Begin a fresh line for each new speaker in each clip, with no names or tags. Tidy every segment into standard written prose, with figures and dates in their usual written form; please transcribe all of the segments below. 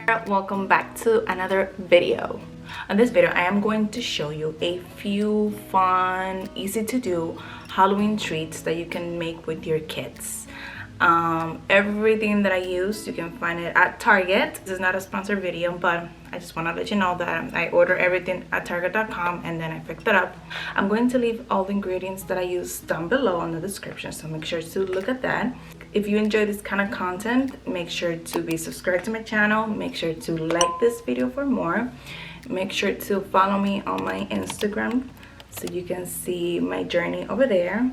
Welcome back to another video. On this video I am going to show you a few fun, easy to do Halloween treats that you can make with your kids. Everything that I use, you can find it at Target. This is not a sponsored video, but I just want to let you know that I order everything at target.com and then I picked it up. I'm going to leave all the ingredients that I use down below in the description, so make sure to look at that. If you enjoy this kind of content, make sure to be subscribed to my channel. Make sure to like this video for more. Make sure to follow me on my Instagram so you can see my journey over there.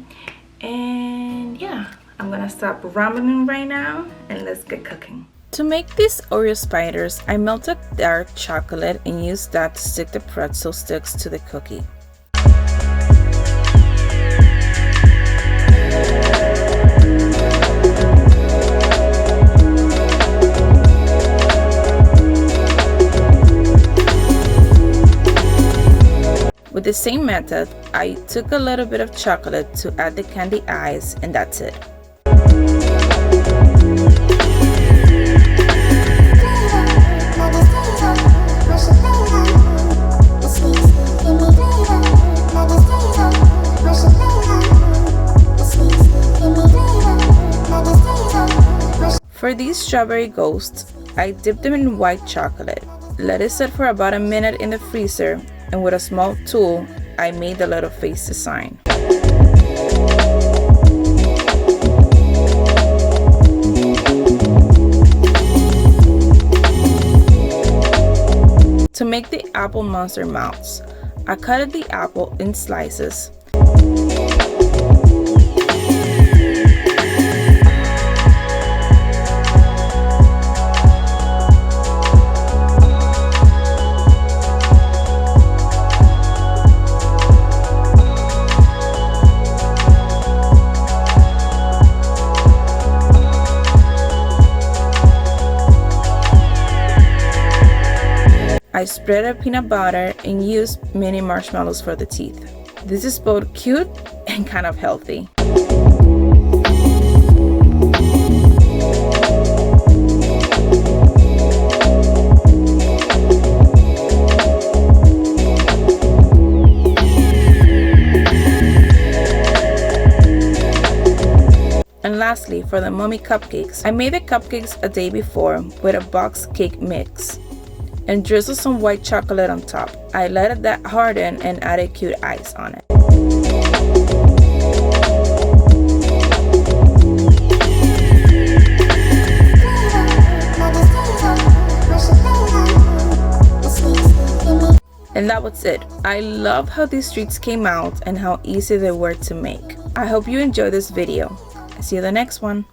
And yeah, I'm gonna stop rambling right now and let's get cooking. To make these Oreo spiders, I melted dark chocolate and used that to stick the pretzel sticks to the cookie. With the same method, I took a little bit of chocolate to add the candy eyes, and that's it. For these strawberry ghosts, I dipped them in white chocolate, let it sit for about a minute in the freezer, and with a small tool, I made the little face design. To make the apple monster mouths, I cut the apple in slices. I spread a peanut butter and used mini marshmallows for the teeth. This is both cute and kind of healthy. And lastly, for the mummy cupcakes, I made the cupcakes a day before with a box cake mix and drizzle some white chocolate on top. I let that harden and added cute eyes on it. And that was it. I love how these treats came out and how easy they were to make. I hope you enjoyed this video. See you in the next one.